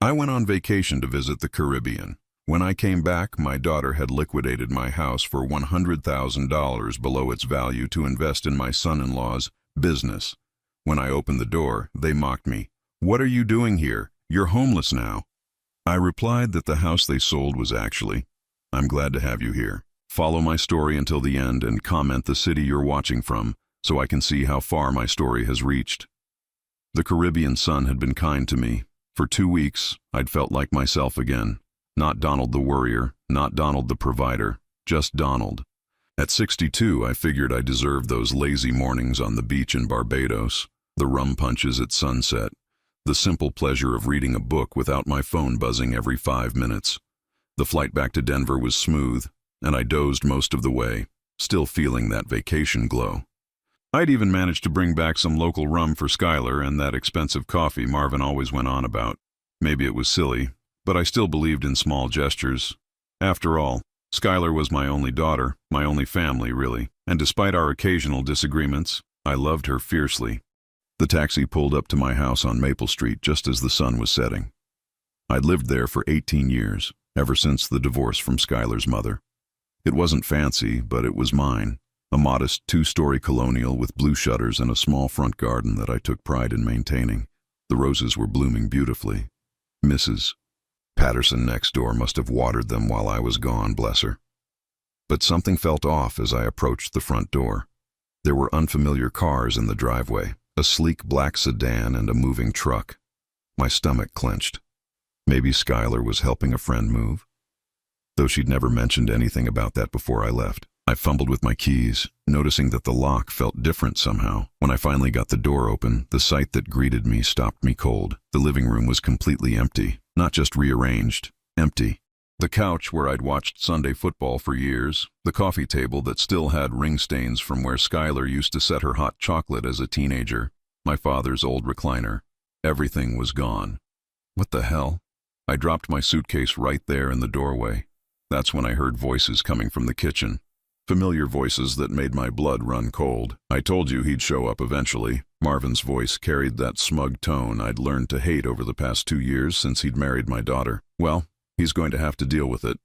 I went on vacation to visit the Caribbean. When I came back, my daughter had liquidated my house for $100,000 below its value to invest in my son-in-law's business. When I opened the door, they mocked me. "What are you doing here? You're homeless now." I replied that the house they sold was actually, "I'm glad to have you here. Follow my story until the end and comment the city you're watching from so I can see how far my story has reached." The Caribbean sun had been kind to me. For 2 weeks, I'd felt like myself again. Not Donald the worrier, not Donald the provider, just Donald. At 62, I figured I deserved those lazy mornings on the beach in Barbados, the rum punches at sunset, the simple pleasure of reading a book without my phone buzzing every 5 minutes. The flight back to Denver was smooth, and I dozed most of the way, still feeling that vacation glow. I'd even managed to bring back some local rum for Skylar and that expensive coffee Marvin always went on about. Maybe it was silly, but I still believed in small gestures. After all, Skylar was my only daughter, my only family, really, and despite our occasional disagreements, I loved her fiercely. The taxi pulled up to my house on Maple Street just as the sun was setting. I'd lived there for 18 years, ever since the divorce from Skylar's mother. It wasn't fancy, but it was mine. A modest 2-story colonial with blue shutters and a small front garden that I took pride in maintaining. The roses were blooming beautifully. Mrs. Patterson next door must have watered them while I was gone, bless her. But something felt off as I approached the front door. There were unfamiliar cars in the driveway, a sleek black sedan and a moving truck. My stomach clenched. Maybe Skylar was helping a friend move? Though she'd never mentioned anything about that before I left. I fumbled with my keys, noticing that the lock felt different somehow. When I finally got the door open, the sight that greeted me stopped me cold. The living room was completely empty, not just rearranged, empty. The couch where I'd watched Sunday football for years, the coffee table that still had ring stains from where Skylar used to set her hot chocolate as a teenager, my father's old recliner. Everything was gone. What the hell? I dropped my suitcase right there in the doorway. That's when I heard voices coming from the kitchen. Familiar voices that made my blood run cold. "I told you he'd show up eventually." Marvin's voice carried that smug tone I'd learned to hate over the past 2 years since he'd married my daughter. "Well, he's going to have to deal with it,"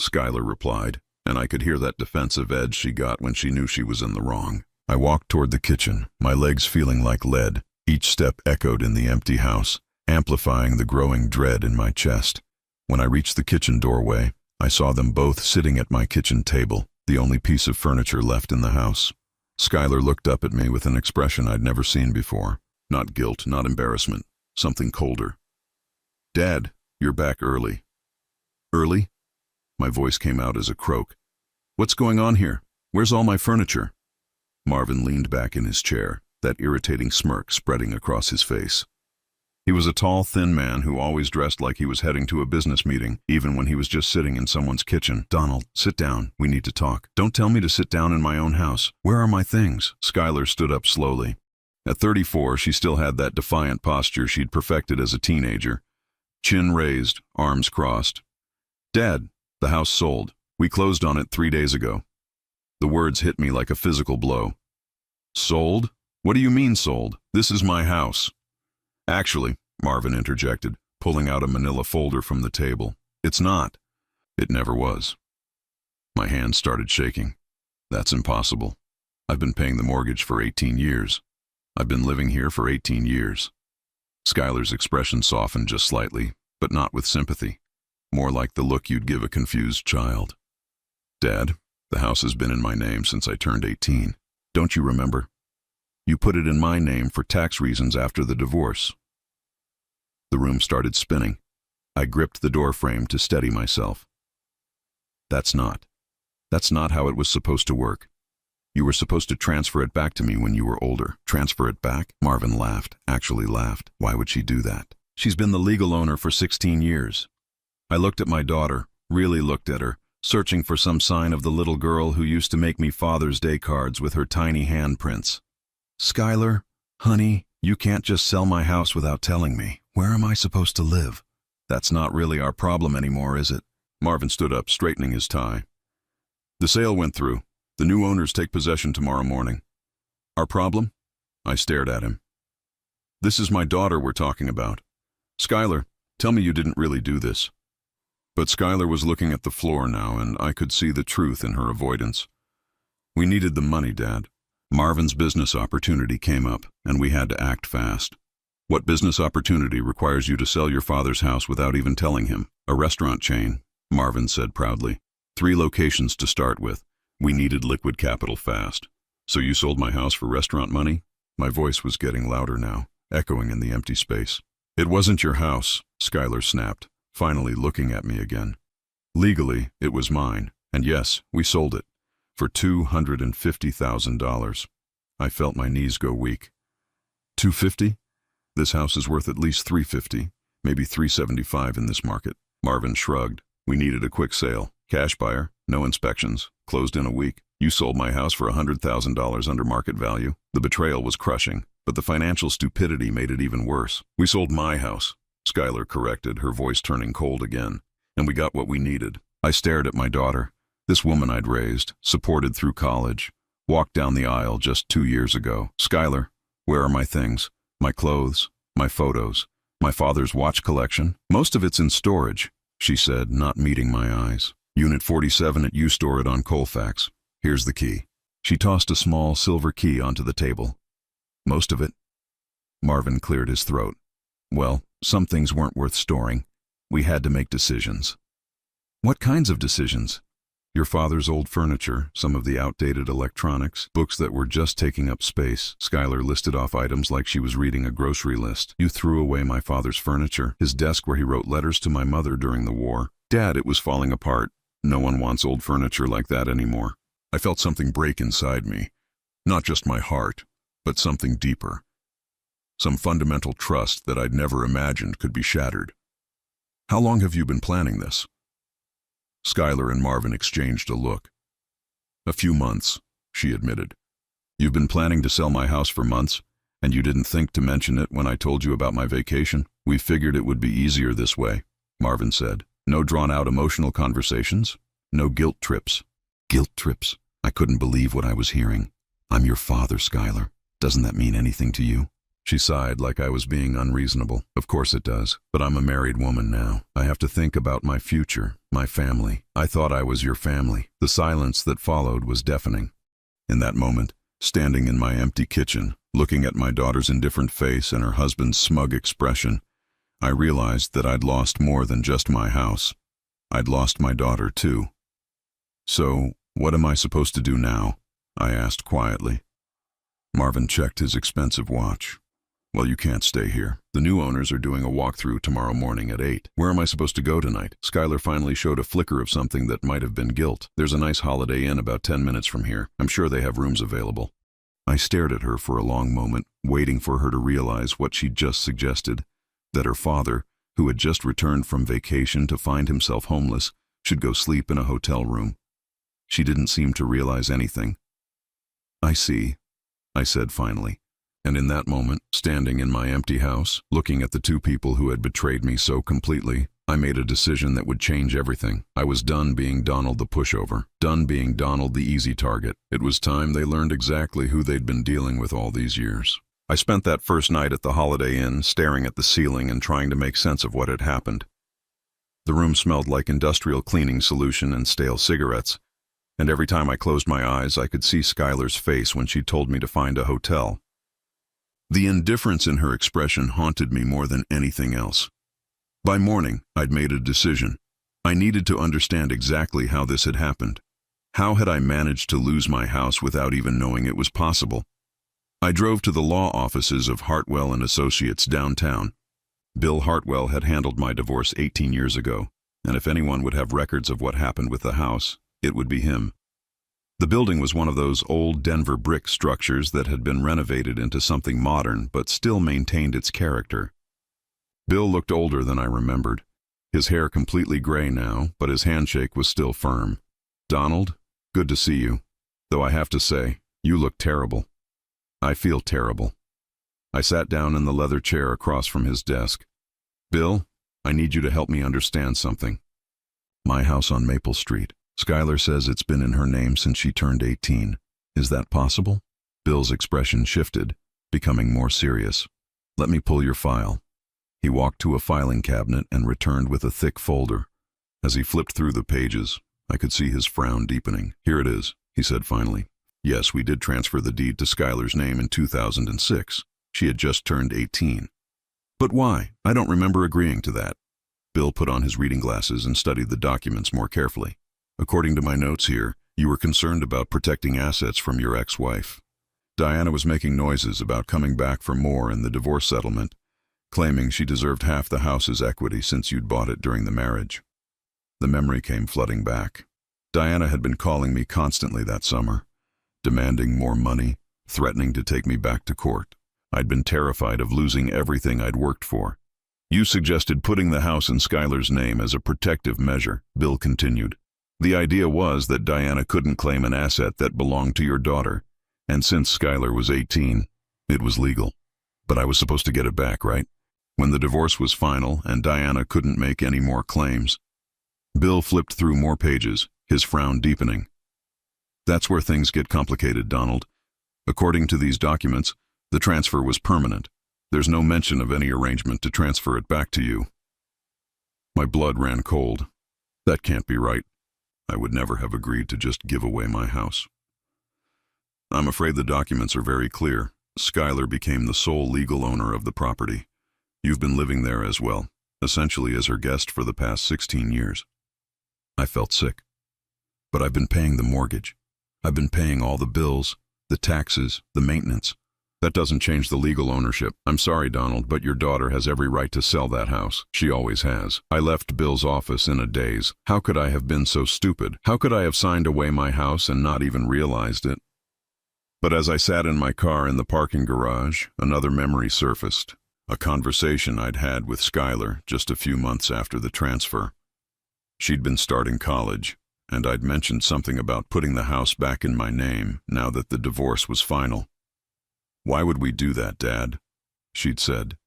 Skylar replied, and I could hear that defensive edge she got when she knew she was in the wrong. I walked toward the kitchen, my legs feeling like lead. Each step echoed in the empty house, amplifying the growing dread in my chest. When I reached the kitchen doorway, I saw them both sitting at my kitchen table, the only piece of furniture left in the house. Skylar looked up at me with an expression I'd never seen before. Not guilt, not embarrassment, something colder. "Dad, you're back early." "Early?" My voice came out as a croak. "What's going on here? Where's all my furniture?" Marvin leaned back in his chair, that irritating smirk spreading across his face. He was a tall, thin man who always dressed like he was heading to a business meeting, even when he was just sitting in someone's kitchen. "Donald, sit down. We need to talk." "Don't tell me to sit down in my own house. Where are my things?" Skylar stood up slowly. At 34, she still had that defiant posture she'd perfected as a teenager. Chin raised, arms crossed. "Dad, the house sold. We closed on it 3 days ago." The words hit me like a physical blow. "Sold? What do you mean sold? This is my house." "Actually," Marvin interjected, pulling out a manila folder from the table, "it's not. It never was." My hands started shaking. "That's impossible. I've been paying the mortgage for 18 years. I've been living here for 18 years. Skylar's expression softened just slightly, but not with sympathy. More like the look you'd give a confused child. "Dad, the house has been in my name since I turned 18. Don't you remember? You put it in my name for tax reasons after the divorce." The room started spinning. I gripped the door frame to steady myself. That's not how it was supposed to work. You were supposed to transfer it back to me when you were older." "Transfer it back?" Marvin laughed, actually laughed. Why would she do that? "She's been the legal owner for 16 years. I looked at my daughter, really looked at her, searching for some sign of the little girl who used to make me Father's Day cards with her tiny handprints. "Skylar, honey, you can't just sell my house without telling me. Where am I supposed to live?" "That's not really our problem anymore, is it?" Marvin stood up, straightening his tie. "The sale went through. The new owners take possession tomorrow morning." "Our problem?" I stared at him. "This is my daughter we're talking about. Skylar, Tell me you didn't really do this. But Skylar was looking at the floor now, and I could see the truth in her avoidance. We needed the money, Dad. Marvin's business opportunity came up, and we had to act fast. What business opportunity requires you to sell your father's house without even telling him? A restaurant chain, Marvin said proudly. 3 locations to start with. We needed liquid capital fast. So you sold my house for restaurant money? My voice was getting louder now, echoing in the empty space. It wasn't your house, Skylar snapped, finally looking at me again. Legally, it was mine, and yes, we sold it. For $250,000. I felt my knees go weak. $250? This house is worth at least $350, maybe $375 in this market. Marvin shrugged. We needed a quick sale. Cash buyer, no inspections, closed in a week. You sold my house for $100,000 under market value. The betrayal was crushing, but the financial stupidity made it even worse. We sold my house, Skylar corrected, her voice turning cold again. And we got what we needed. I stared at my daughter. This woman I'd raised, supported through college, walked down the aisle just 2 years ago. Skylar, where are my things? My clothes, my photos, my father's watch collection? Most of it's in storage, she said, not meeting my eyes. Unit 47 at you store it on Colfax. Here's the key. She tossed a small silver key onto the table. Most of it? Marvin cleared his throat. Well, some things weren't worth storing. We had to make decisions. What kinds of decisions? Your father's old furniture, some of the outdated electronics, books that were just taking up space. Skylar listed off items like she was reading a grocery list. You threw away my father's furniture, his desk where he wrote letters to my mother during the war. Dad, it was falling apart. No one wants old furniture like that anymore. I felt something break inside me. Not just my heart, but something deeper. Some fundamental trust that I'd never imagined could be shattered. How long have you been planning this? Skylar and Marvin exchanged a look. A few months, she admitted. You've been planning to sell my house for months, and you didn't think to mention it when I told you about my vacation? We figured it would be easier this way, Marvin said. No drawn-out emotional conversations, no guilt trips. Guilt trips? I couldn't believe what I was hearing. I'm your father, Skylar. Doesn't that mean anything to you? She sighed like I was being unreasonable. Of course it does, but I'm a married woman now. I have to think about my future, my family. I thought I was your family. The silence that followed was deafening. In that moment, standing in my empty kitchen, looking at my daughter's indifferent face and her husband's smug expression, I realized that I'd lost more than just my house. I'd lost my daughter too. So, what am I supposed to do now? I asked quietly. Marvin checked his expensive watch. Well, you can't stay here. The new owners are doing a walkthrough tomorrow morning at 8. Where am I supposed to go tonight? Skylar finally showed a flicker of something that might have been guilt. There's a nice Holiday Inn about 10 minutes from here. I'm sure they have rooms available. I stared at her for a long moment, waiting for her to realize what she'd just suggested, that her father, who had just returned from vacation to find himself homeless, should go sleep in a hotel room. She didn't seem to realize anything. I see, I said finally. And in that moment, standing in my empty house, looking at the 2 people who had betrayed me so completely, I made a decision that would change everything. I was done being Donald the pushover, done being Donald the easy target. It was time they learned exactly who they'd been dealing with all these years. I spent that first night at the Holiday Inn staring at the ceiling and trying to make sense of what had happened. The room smelled like industrial cleaning solution and stale cigarettes, and every time I closed my eyes I could see Skylar's face when she told me to find a hotel. The indifference in her expression haunted me more than anything else. By morning, I'd made a decision. I needed to understand exactly how this had happened. How had I managed to lose my house without even knowing it was possible? I drove to the law offices of Hartwell and Associates downtown. Bill Hartwell had handled my divorce 18 years ago, and if anyone would have records of what happened with the house, it would be him. The building was one of those old Denver brick structures that had been renovated into something modern but still maintained its character. Bill looked older than I remembered. His hair completely gray now, but his handshake was still firm. Donald, good to see you. Though I have to say, you look terrible. I feel terrible. I sat down in the leather chair across from his desk. Bill, I need you to help me understand something. My house on Maple Street. Skylar says it's been in her name since she turned 18. Is that possible? Bill's expression shifted, becoming more serious. Let me pull your file. He walked to a filing cabinet and returned with a thick folder. As he flipped through the pages, I could see his frown deepening. "Here it is," he said finally. "Yes, we did transfer the deed to Schuyler's name in 2006. She had just turned 18. But why? I don't remember agreeing to that." Bill put on his reading glasses and studied the documents more carefully. "According to my notes here, you were concerned about protecting assets from your ex-wife. Diana was making noises about coming back for more in the divorce settlement, claiming she deserved half the house's equity since you'd bought it during the marriage." The memory came flooding back. Diana had been calling me constantly that summer, demanding more money, threatening to take me back to court. I'd been terrified of losing everything I'd worked for. "You suggested putting the house in Schuyler's name as a protective measure," Bill continued. "The idea was that Diana couldn't claim an asset that belonged to your daughter, and since Schuyler was 18, it was legal. But I was supposed to get it back, right? When the divorce was final and Diana couldn't make any more claims." Bill flipped through more pages, his frown deepening. "That's where things get complicated, Donald. According to these documents, the transfer was permanent. There's no mention of any arrangement to transfer it back to you." My blood ran cold. That can't be right. I would never have agreed to just give away my house. "I'm afraid the documents are very clear. Schuyler became the sole legal owner of the property. You've been living there as well, essentially as her guest for the past 16 years. I felt sick. "But I've been paying the mortgage. I've been paying all the bills, the taxes, the maintenance. That doesn't change the legal ownership. I'm sorry, Donald, but your daughter has every right to sell that house. She always has." I left Bill's office in a daze. How could I have been so stupid? How could I have signed away my house and not even realized it? But as I sat in my car in the parking garage, another memory surfaced. A conversation I'd had with Schuyler just a few months after the transfer. She'd been starting college, and I'd mentioned something about putting the house back in my name now that the divorce was final. "Why would we do that, Dad?" she'd said.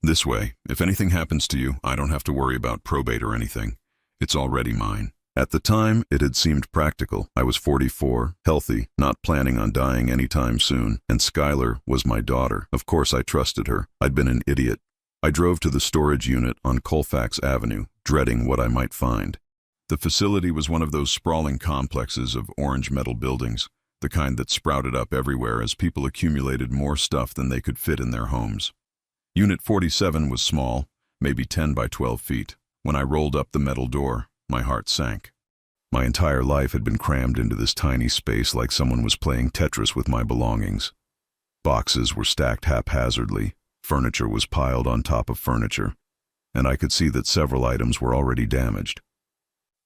"This way, if anything happens to you, I don't have to worry about probate or anything. It's already mine." At the time, it had seemed practical. I was 44, healthy, not planning on dying anytime soon, and Schuyler was my daughter. Of course I trusted her. I'd been an idiot. I drove to the storage unit on Colfax Avenue, dreading what I might find. The facility was one of those sprawling complexes of orange metal buildings, the kind that sprouted up everywhere as people accumulated more stuff than they could fit in their homes. Unit 47 was small, maybe 10 by 12 feet. When I rolled up the metal door, my heart sank. My entire life had been crammed into this tiny space like someone was playing Tetris with my belongings. Boxes were stacked haphazardly, furniture was piled on top of furniture, and I could see that several items were already damaged.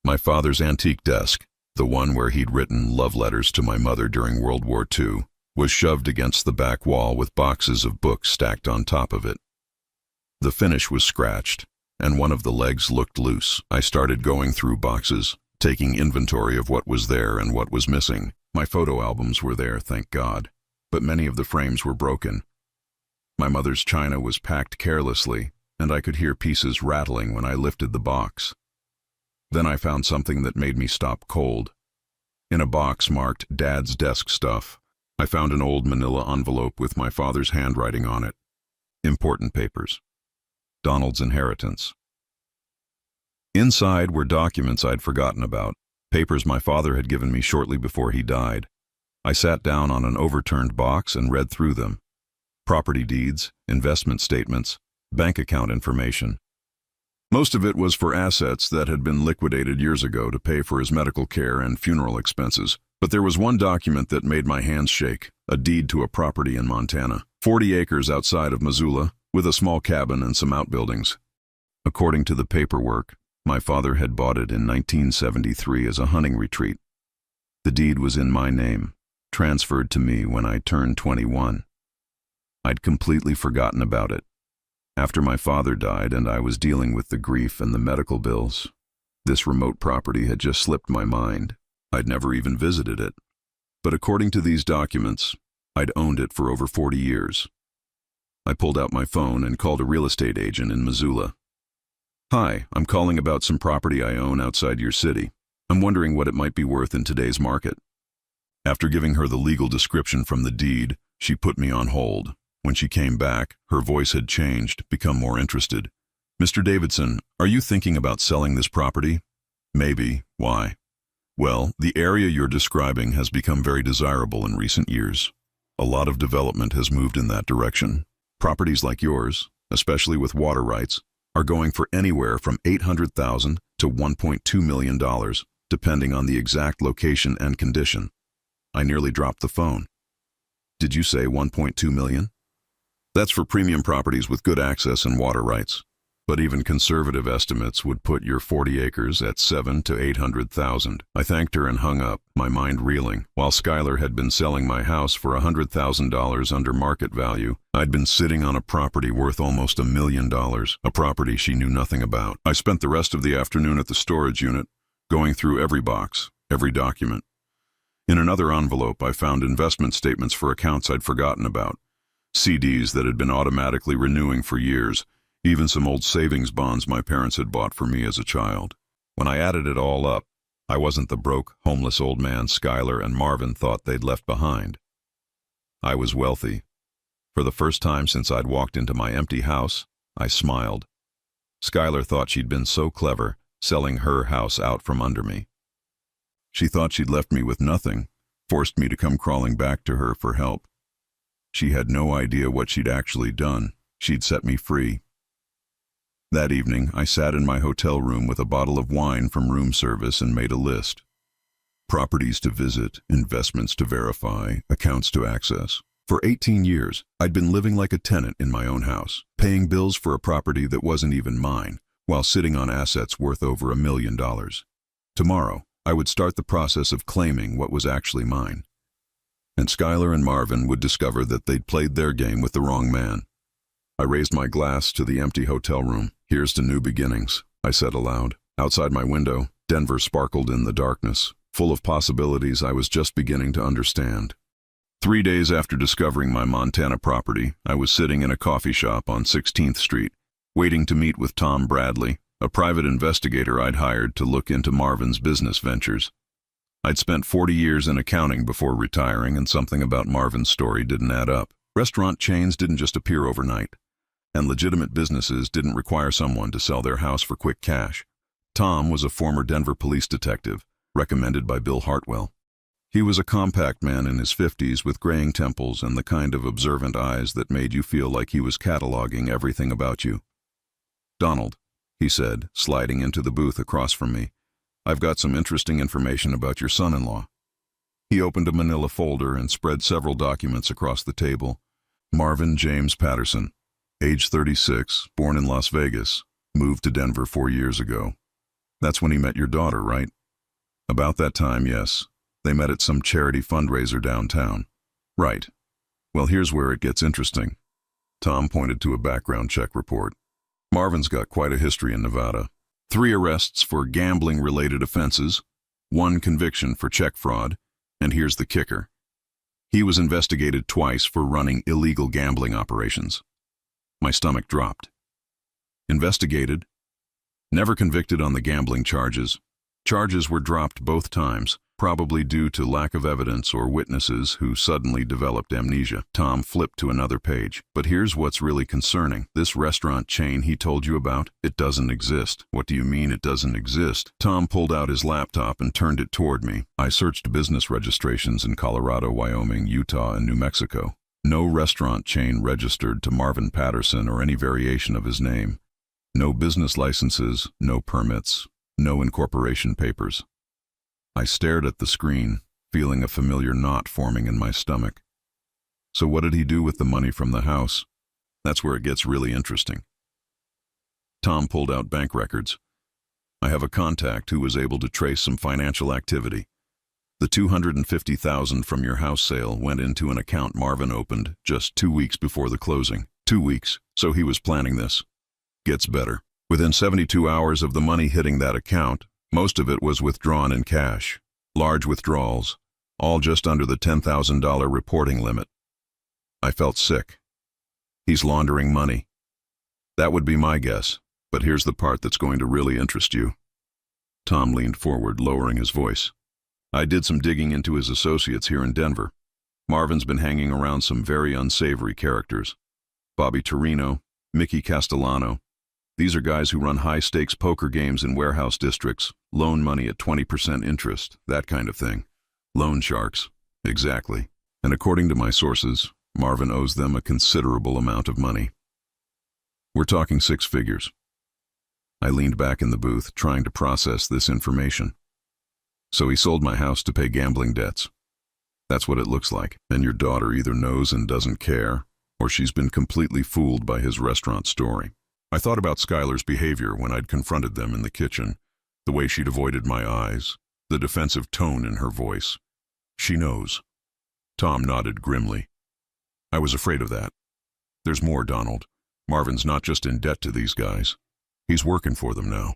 My father's antique desk, the one where he'd written love letters to my mother during World War II, was shoved against the back wall with boxes of books stacked on top of it. The finish was scratched, and one of the legs looked loose. I started going through boxes, taking inventory of what was there and what was missing. My photo albums were there, thank God, but many of the frames were broken. My mother's china was packed carelessly, and I could hear pieces rattling when I lifted the box. Then I found something that made me stop cold. In a box marked Dad's desk stuff, I found an old manila envelope with my father's handwriting on it. Important papers. Donald's inheritance. Inside were documents I'd forgotten about, papers my father had given me shortly before he died. I sat down on an overturned box and read through them. Property deeds, investment statements, bank account information. Most of it was for assets that had been liquidated years ago to pay for his medical care and funeral expenses. But there was one document that made my hands shake, a deed to a property in Montana, 40 acres outside of Missoula, with a small cabin and some outbuildings. According to the paperwork, my father had bought it in 1973 as a hunting retreat. The deed was in my name, transferred to me when I turned 21. I'd completely forgotten about it. After my father died and I was dealing with the grief and the medical bills, this remote property had just slipped my mind. I'd never even visited it. But according to these documents, I'd owned it for over 40 years. I pulled out my phone and called a real estate agent in Missoula. "Hi, I'm calling about some property I own outside your city. I'm wondering what it might be worth in today's market." After giving her the legal description from the deed, she put me on hold. When she came back, her voice had changed, become more interested. "Mr. Davidson, are you thinking about selling this property?" "Maybe. Why?" "Well, the area you're describing has become very desirable in recent years. A lot of development has moved in that direction. Properties like yours, especially with water rights, are going for anywhere from $800,000 to $1.2 million, depending on the exact location and condition." I nearly dropped the phone. "Did you say 1.2 million? That's for premium properties with good access and water rights. But even conservative estimates would put your 40 acres at 700,000 to 800,000. I thanked her and hung up, my mind reeling. While Skylar had been selling my house for $100,000 under market value, I'd been sitting on a property worth almost $1 million, a property she knew nothing about. I spent the rest of the afternoon at the storage unit, going through every box, every document. In another envelope, I found investment statements for accounts I'd forgotten about, CDs that had been automatically renewing for years, even some old savings bonds my parents had bought for me as a child. When I added it all up, I wasn't the broke, homeless old man Skylar and Marvin thought they'd left behind. I was wealthy. For the first time since I'd walked into my empty house, I smiled. Skylar thought she'd been so clever, selling her house out from under me. She thought she'd left me with nothing, forced me to come crawling back to her for help. She had no idea what she'd actually done. She'd set me free. That evening, I sat in my hotel room with a bottle of wine from room service and made a list. Properties to visit, investments to verify, accounts to access. For 18 years, I'd been living like a tenant in my own house, paying bills for a property that wasn't even mine, while sitting on assets worth over $1 million. Tomorrow, I would start the process of claiming what was actually mine. And Skylar and Marvin would discover that they'd played their game with the wrong man. I raised my glass to the empty hotel room. "Here's to new beginnings," I said aloud. Outside my window, Denver sparkled in the darkness, full of possibilities I was just beginning to understand. 3 days after discovering my Montana property, I was sitting in a coffee shop on 16th Street, waiting to meet with Tom Bradley, a private investigator I'd hired to look into Marvin's business ventures. I'd spent 40 years in accounting before retiring, and something about Marvin's story didn't add up. Restaurant chains didn't just appear overnight, and legitimate businesses didn't require someone to sell their house for quick cash. Tom was a former Denver police detective, recommended by Bill Hartwell. He was a compact man in his 50s with graying temples and the kind of observant eyes that made you feel like he was cataloging everything about you. "Donald," he said, sliding into the booth across from me, "I've got some interesting information about your son-in-law." He opened a manila folder and spread several documents across the table. "Marvin James Patterson, age 36, born in Las Vegas, moved to Denver 4 years ago. That's when he met your daughter, right?" "About that time, yes. They met at some charity fundraiser downtown." "Right. Well, here's where it gets interesting." Tom pointed to a background check report. "Marvin's got quite a history in Nevada. 3 arrests for gambling-related offenses, 1 conviction for check fraud, and here's the kicker. He was investigated twice for running illegal gambling operations." My stomach dropped. Investigated? Never convicted on the gambling charges. Charges were dropped both times, probably due to lack of evidence or witnesses who suddenly developed amnesia. Tom flipped to another page. "But here's what's really concerning. This restaurant chain he told you about, it doesn't exist." "What do you mean it doesn't exist?" Tom pulled out his laptop and turned it toward me. I searched business registrations in Colorado, Wyoming, Utah, and New Mexico. No restaurant chain registered to Marvin Patterson or any variation of his name. No business licenses, no permits, no incorporation papers. I stared at the screen, feeling a familiar knot forming in my stomach. So what did he do with the money from the house? That's where it gets really interesting. Tom pulled out bank records. "I have a contact who was able to trace some financial activity. The $250,000 from your house sale went into an account Marvin opened just 2 weeks before the closing. 2 weeks, so he was planning this. Gets better. Within 72 hours of the money hitting that account, most of it was withdrawn in cash. Large withdrawals, all just under the $10,000 reporting limit. I felt sick. He's laundering money. That would be my guess, but here's the part that's going to really interest you." Tom leaned forward, lowering his voice. "I did some digging into his associates here in Denver. Marvin's been hanging around some very unsavory characters. Bobby Torino, Mickey Castellano. These are guys who run high-stakes poker games in warehouse districts, loan money at 20% interest, that kind of thing. Loan sharks. Exactly. And according to my sources, Marvin owes them a considerable amount of money. We're talking six figures. I leaned back in the booth, trying to process this information. So he sold my house to pay gambling debts. That's what it looks like. And your daughter either knows and doesn't care, or she's been completely fooled by his restaurant story. I thought about Skylar's behavior when I'd confronted them in the kitchen, the way she'd avoided my eyes, the defensive tone in her voice. She knows. Tom nodded grimly. I was afraid of that. There's more, Donald. Marvin's not just in debt to these guys. He's working for them now.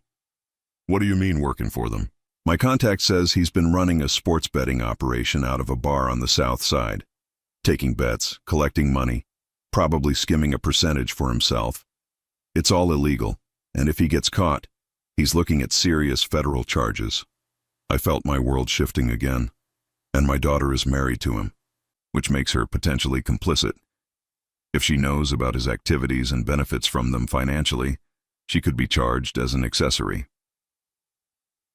What do you mean working for them? My contact says he's been running a sports betting operation out of a bar on the south side, taking bets, collecting money, probably skimming a percentage for himself. It's all illegal, and if he gets caught, he's looking at serious federal charges. I felt my world shifting again, and my daughter is married to him, which makes her potentially complicit. If she knows about his activities and benefits from them financially, she could be charged as an accessory.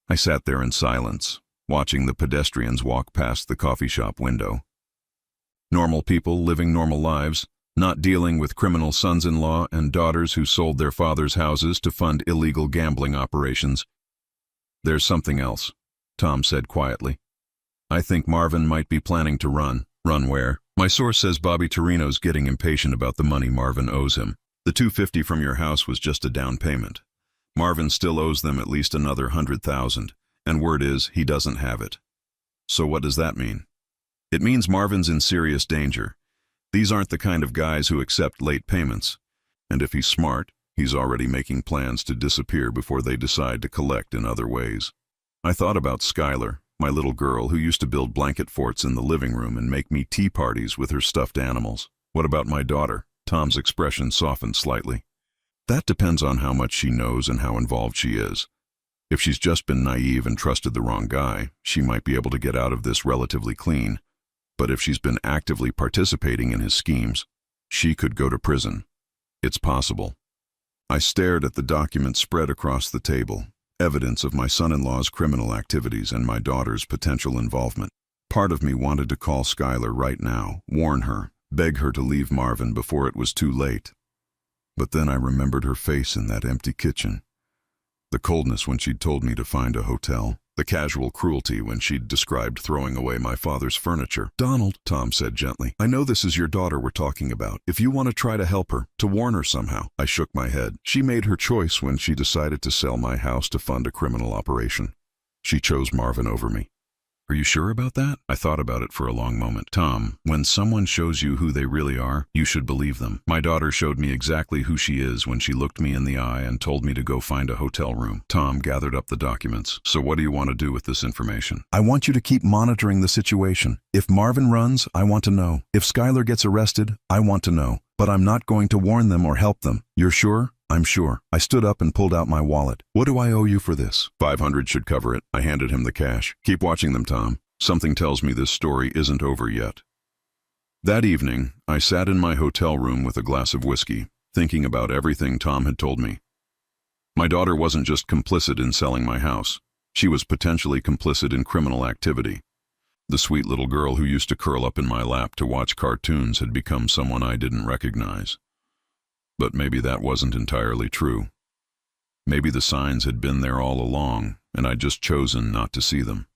I sat there in silence, watching the pedestrians walk past the coffee shop window. Normal people living normal lives, not dealing with criminal sons-in-law and daughters who sold their father's houses to fund illegal gambling operations. There's something else, Tom said quietly. I think Marvin might be planning to run. Run where? My source says Bobby Torino's getting impatient about the money Marvin owes him. The $250 from your house was just a down payment. Marvin still owes them at least another $100,000, and word is he doesn't have it. So what does that mean? It means Marvin's in serious danger. These aren't the kind of guys who accept late payments, and if he's smart, he's already making plans to disappear before they decide to collect in other ways. I thought about Skylar, my little girl who used to build blanket forts in the living room and make me tea parties with her stuffed animals. What about my daughter? Tom's expression softened slightly. That depends on how much she knows and how involved she is. If she's just been naive and trusted the wrong guy, she might be able to get out of this relatively clean. But if she's been actively participating in his schemes, she could go to prison. It's possible. I stared at the document spread across the table, evidence of my son-in-law's criminal activities and my daughter's potential involvement. Part of me wanted to call Skylar right now, warn her, beg her to leave Marvin before it was too late. But then I remembered her face in that empty kitchen, the coldness when she'd told me to find a hotel, the casual cruelty when she'd described throwing away my father's furniture. Donald, Tom said gently, I know this is your daughter we're talking about. If you want to try to help her, to warn her somehow. I shook my head. She made her choice when she decided to sell my house to fund a criminal operation. She chose Marvin over me. Are you sure about that? I thought about it for a long moment. Tom, when someone shows you who they really are, you should believe them. My daughter showed me exactly who she is when she looked me in the eye and told me to go find a hotel room. Tom gathered up the documents. So what do you want to do with this information? I want you to keep monitoring the situation. If Marvin runs, I want to know. If Skylar gets arrested, I want to know. But I'm not going to warn them or help them. You're sure? I'm sure. I stood up and pulled out my wallet. What do I owe you for this? $500 should cover it. I handed him the cash. Keep watching them, Tom. Something tells me this story isn't over yet. That evening, I sat in my hotel room with a glass of whiskey, thinking about everything Tom had told me. My daughter wasn't just complicit in selling my house. She was potentially complicit in criminal activity. The sweet little girl who used to curl up in my lap to watch cartoons had become someone I didn't recognize. But maybe that wasn't entirely true. Maybe the signs had been there all along, and I'd just chosen not to see them.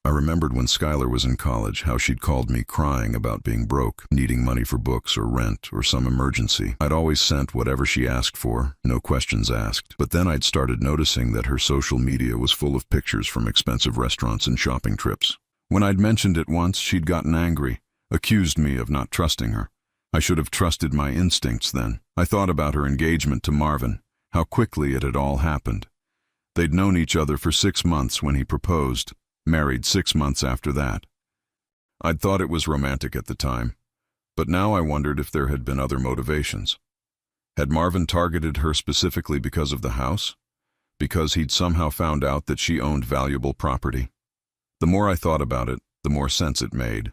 I remembered when Skylar was in college how she'd called me crying about being broke, needing money for books or rent or some emergency. I'd always sent whatever she asked for, no questions asked. But then I'd started noticing that her social media was full of pictures from expensive restaurants and shopping trips. When I'd mentioned it once, she'd gotten angry, accused me of not trusting her. I should have trusted my instincts then. I thought about her engagement to Marvin, how quickly it had all happened. They'd known each other for 6 months when he proposed, married 6 months after that. I'd thought it was romantic at the time, but now I wondered if there had been other motivations. Had Marvin targeted her specifically because of the house? Because he'd somehow found out that she owned valuable property? The more I thought about it, the more sense it made.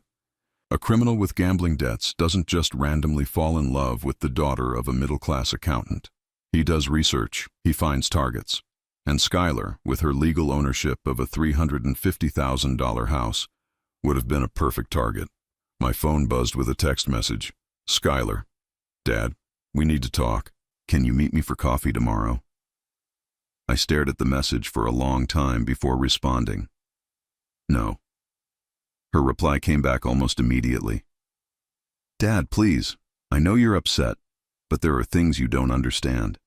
A criminal with gambling debts doesn't just randomly fall in love with the daughter of a middle-class accountant. He does research, he finds targets. And Skylar, with her legal ownership of a $350,000 house, would have been a perfect target. My phone buzzed with a text message. Skylar, Dad, we need to talk. Can you meet me for coffee tomorrow? I stared at the message for a long time before responding. No. Her reply came back almost immediately. Dad, please, I know you're upset, but there are things you don't understand.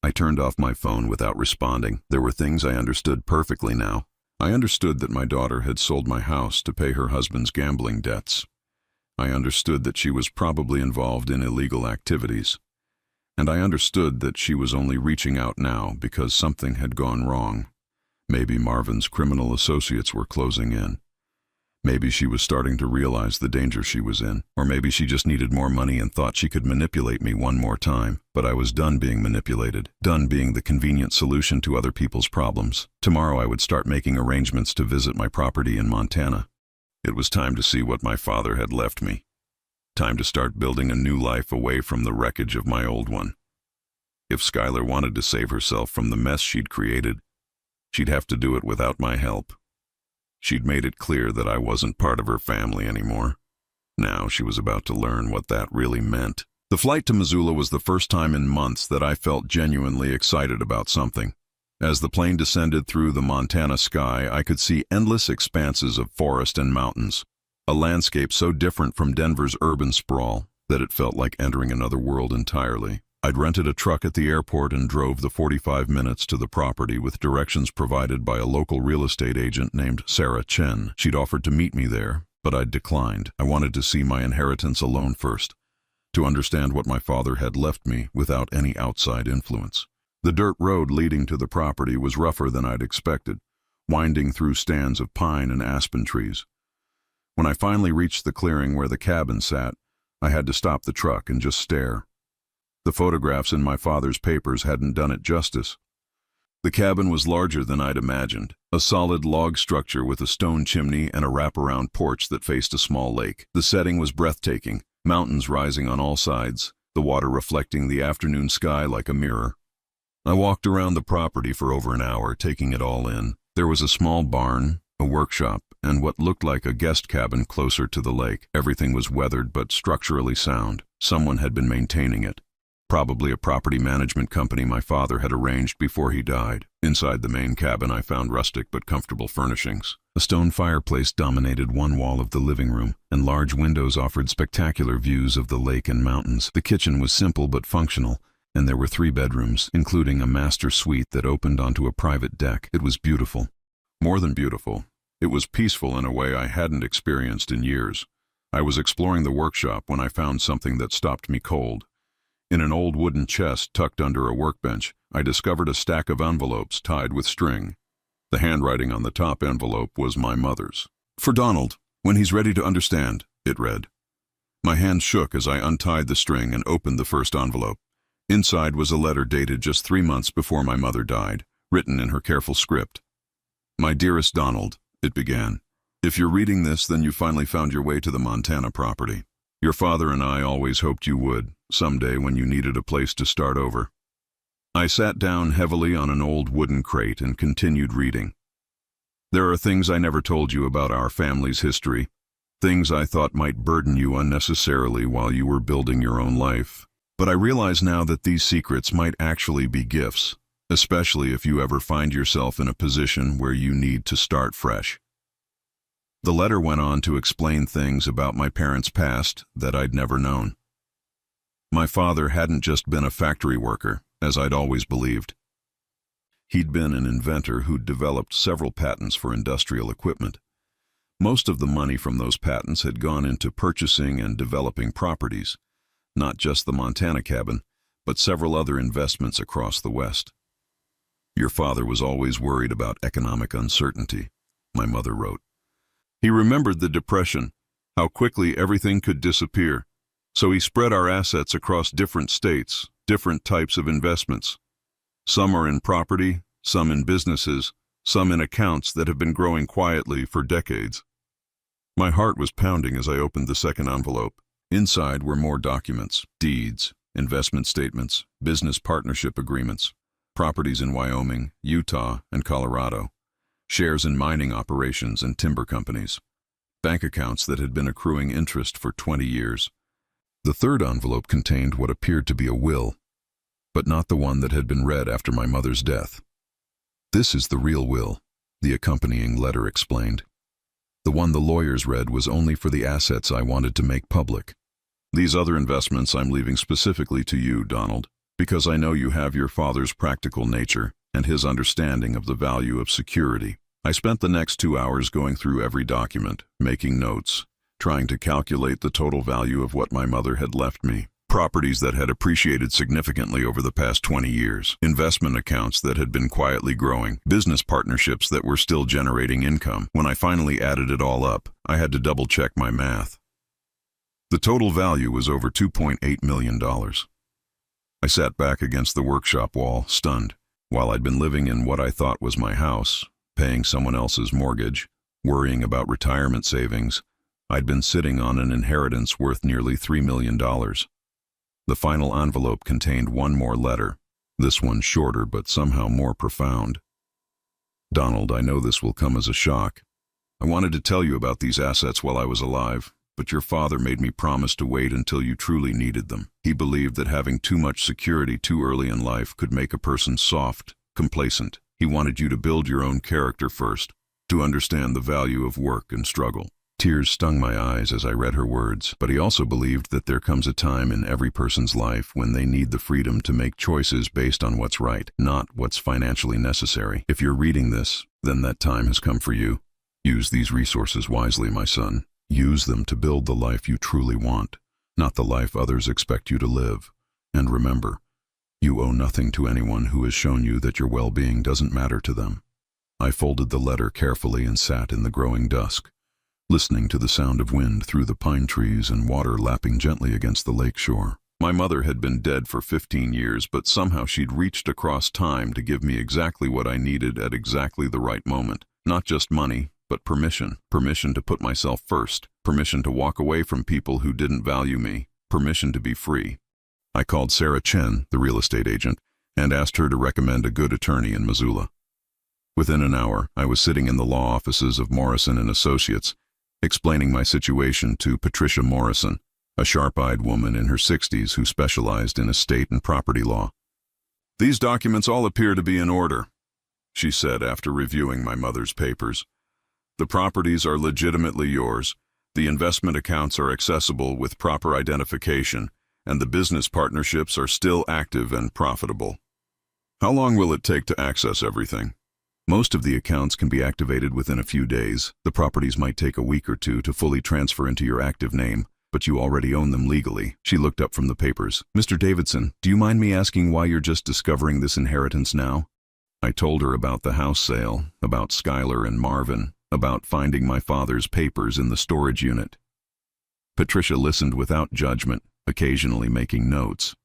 I turned off my phone without responding. There were things I understood perfectly now. I understood that my daughter had sold my house to pay her husband's gambling debts. I understood that she was probably involved in illegal activities. And I understood that she was only reaching out now because something had gone wrong. Maybe Marvin's criminal associates were closing in. Maybe she was starting to realize the danger she was in, or maybe she just needed more money and thought she could manipulate me one more time. But I was done being manipulated, done being the convenient solution to other people's problems. Tomorrow I would start making arrangements to visit my property in Montana. It was time to see what my father had left me. Time to start building a new life away from the wreckage of my old one. If Skylar wanted to save herself from the mess she'd created, she'd have to do it without my help. She'd made it clear that I wasn't part of her family anymore. Now she was about to learn what that really meant. The flight to Missoula was the first time in months that I felt genuinely excited about something. As the plane descended through the Montana sky, I could see endless expanses of forest and mountains, a landscape so different from Denver's urban sprawl that it felt like entering another world entirely. I'd rented a truck at the airport and drove the 45 minutes to the property with directions provided by a local real estate agent named Sarah Chen. She'd offered to meet me there, but I'd declined. I wanted to see my inheritance alone first, to understand what my father had left me without any outside influence. The dirt road leading to the property was rougher than I'd expected, winding through stands of pine and aspen trees. When I finally reached the clearing where the cabin sat, I had to stop the truck and just stare. The photographs in my father's papers hadn't done it justice. The cabin was larger than I'd imagined, a solid log structure with a stone chimney and a wraparound porch that faced a small lake. The setting was breathtaking, mountains rising on all sides, the water reflecting the afternoon sky like a mirror. I walked around the property for over an hour, taking it all in. There was a small barn, a workshop, and what looked like a guest cabin closer to the lake. Everything was weathered but structurally sound. Someone had been maintaining it. Probably a property management company my father had arranged before he died. Inside the main cabin I found rustic but comfortable furnishings. A stone fireplace dominated one wall of the living room, and large windows offered spectacular views of the lake and mountains. The kitchen was simple but functional, and there were 3 bedrooms, including a master suite that opened onto a private deck. It was beautiful. More than beautiful. It was peaceful in a way I hadn't experienced in years. I was exploring the workshop when I found something that stopped me cold. In an old wooden chest tucked under a workbench, I discovered a stack of envelopes tied with string. The handwriting on the top envelope was my mother's. "For Donald, when he's ready to understand," it read. My hand shook as I untied the string and opened the first envelope. Inside was a letter dated just 3 months before my mother died, written in her careful script. "My dearest Donald," it began. "If you're reading this, then you finally found your way to the Montana property. Your father and I always hoped you would, someday when you needed a place to start over." I sat down heavily on an old wooden crate and continued reading. "There are things I never told you about our family's history, things I thought might burden you unnecessarily while you were building your own life. But I realize now that these secrets might actually be gifts, especially if you ever find yourself in a position where you need to start fresh." The letter went on to explain things about my parents' past that I'd never known. My father hadn't just been a factory worker, as I'd always believed. He'd been an inventor who'd developed several patents for industrial equipment. Most of the money from those patents had gone into purchasing and developing properties, not just the Montana cabin, but several other investments across the West. "Your father was always worried about economic uncertainty," my mother wrote. "He remembered the Depression, how quickly everything could disappear. So he spread our assets across different states, different types of investments. Some are in property, some in businesses, some in accounts that have been growing quietly for decades. My heart was pounding as I opened the second envelope. Inside were more documents, deeds, investment statements, business partnership agreements, properties in Wyoming, Utah, and Colorado, shares in mining operations and timber companies, bank accounts that had been accruing interest for 20 years. The third envelope contained what appeared to be a will, but not the one that had been read after my mother's death. "This is the real will," the accompanying letter explained. "The one the lawyers read was only for the assets I wanted to make public. These other investments I'm leaving specifically to you, Donald, because I know you have your father's practical nature and his understanding of the value of security." I spent the next 2 hours going through every document, making notes, trying to calculate the total value of what my mother had left me. Properties that had appreciated significantly over the past 20 years, investment accounts that had been quietly growing, business partnerships that were still generating income. When I finally added it all up, I had to double-check my math. The total value was over $2.8 million. I sat back against the workshop wall, stunned. While I'd been living in what I thought was my house, paying someone else's mortgage, worrying about retirement savings, I'd been sitting on an inheritance worth nearly $3 million. The final envelope contained one more letter, this one shorter but somehow more profound. "Donald, I know this will come as a shock. I wanted to tell you about these assets while I was alive, but your father made me promise to wait until you truly needed them. He believed that having too much security too early in life could make a person soft, complacent. He wanted you to build your own character first, to understand the value of work and struggle." Tears stung my eyes as I read her words, but he also believed that there comes a time in every person's life when they need the freedom to make choices based on what's right, not what's financially necessary. If you're reading this, then that time has come for you. Use these resources wisely, my son. Use them to build the life you truly want, not the life others expect you to live. And remember, you owe nothing to anyone who has shown you that your well-being doesn't matter to them. I folded the letter carefully and sat in the growing dusk, listening to the sound of wind through the pine trees and water lapping gently against the lake shore. My mother had been dead for 15 years, but somehow she'd reached across time to give me exactly what I needed at exactly the right moment. Not just money, but permission. Permission to put myself first. Permission to walk away from people who didn't value me. Permission to be free. I called Sarah Chen, the real estate agent, and asked her to recommend a good attorney in Missoula. Within an hour, I was sitting in the law offices of Morrison and Associates, explaining my situation to Patricia Morrison, a sharp-eyed woman in her 60s who specialized in estate and property law. "These documents all appear to be in order," she said after reviewing my mother's papers. "The properties are legitimately yours, the investment accounts are accessible with proper identification, and the business partnerships are still active and profitable. How long will it take to access everything?" "Most of the accounts can be activated within a few days. The properties might take a week or two to fully transfer into your active name, but you already own them legally." She looked up from the papers. "Mr. Davidson, do you mind me asking why you're just discovering this inheritance now?" I told her about the house sale, about Skylar and Marvin, about finding my father's papers in the storage unit. Patricia listened without judgment, occasionally making notes.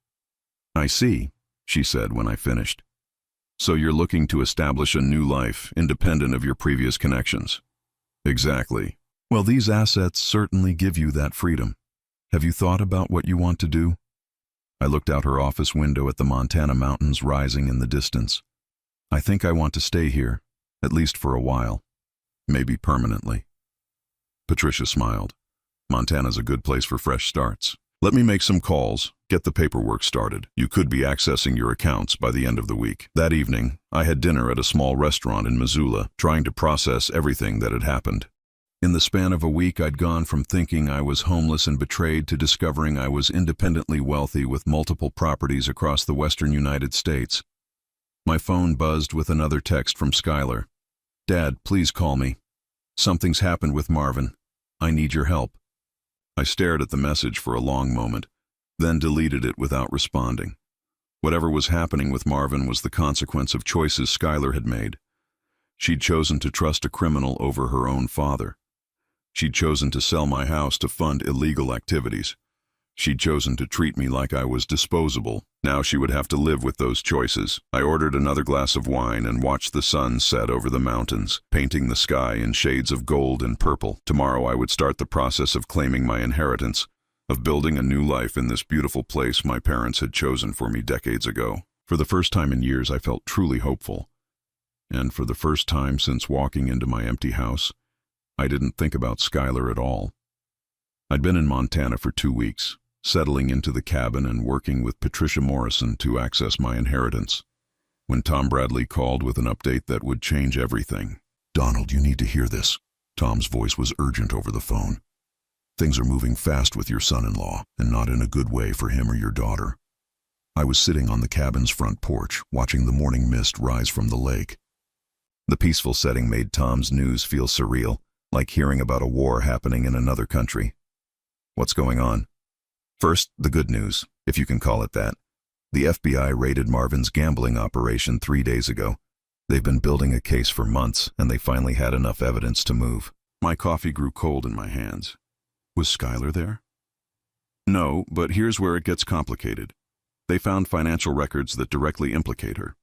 "I see," she said when I finished. "So you're looking to establish a new life, independent of your previous connections." "Exactly." "Well, these assets certainly give you that freedom. Have you thought about what you want to do?" I looked out her office window at the Montana mountains rising in the distance. "I think I want to stay here, at least for a while. Maybe permanently." Patricia smiled. "Montana's a good place for fresh starts. Let me make some calls, get the paperwork started. You could be accessing your accounts by the end of the week." That evening, I had dinner at a small restaurant in Missoula, trying to process everything that had happened. In the span of a week, I'd gone from thinking I was homeless and betrayed to discovering I was independently wealthy with multiple properties across the western United States. My phone buzzed with another text from Skylar. "Dad, please call me. Something's happened with Marvin. I need your help." I stared at the message for a long moment, then deleted it without responding. Whatever was happening with Marvin was the consequence of choices Skylar had made. She'd chosen to trust a criminal over her own father. She'd chosen to sell my house to fund illegal activities. She'd chosen to treat me like I was disposable. Now she would have to live with those choices. I ordered another glass of wine and watched the sun set over the mountains, painting the sky in shades of gold and purple. Tomorrow I would start the process of claiming my inheritance, of building a new life in this beautiful place my parents had chosen for me decades ago. For the first time in years, I felt truly hopeful. And for the first time since walking into my empty house, I didn't think about Skylar at all. I'd been in Montana for 2 weeks, settling into the cabin and working with Patricia Morrison to access my inheritance, when Tom Bradley called with an update that would change everything. "Donald, you need to hear this." Tom's voice was urgent over the phone. "Things are moving fast with your son-in-law, and not in a good way for him or your daughter." I was sitting on the cabin's front porch, watching the morning mist rise from the lake. The peaceful setting made Tom's news feel surreal, like hearing about a war happening in another country. "What's going on?" "First, the good news, if you can call it that. The FBI raided Marvin's gambling operation 3 days ago. They've been building a case for months, and they finally had enough evidence to move." My coffee grew cold in my hands. Was Skylar there? No, but here's where it gets complicated. They found financial records that directly implicate her.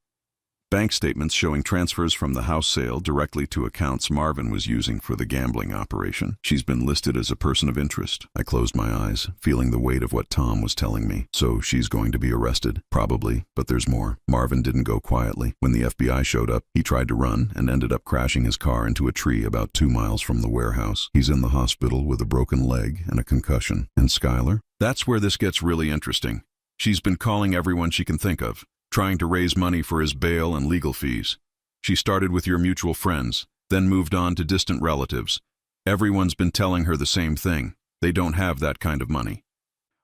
Bank statements showing transfers from the house sale directly to accounts Marvin was using for the gambling operation. She's been listed as a person of interest. I closed my eyes, feeling the weight of what Tom was telling me. So she's going to be arrested? Probably, but there's more. Marvin didn't go quietly. When the FBI showed up, he tried to run and ended up crashing his car into a tree about 2 miles from the warehouse. He's in the hospital with a broken leg and a concussion. And Skylar? That's where this gets really interesting. She's been calling everyone she can think of, trying to raise money for his bail and legal fees. She started with your mutual friends, then moved on to distant relatives. Everyone's been telling her the same thing. They don't have that kind of money.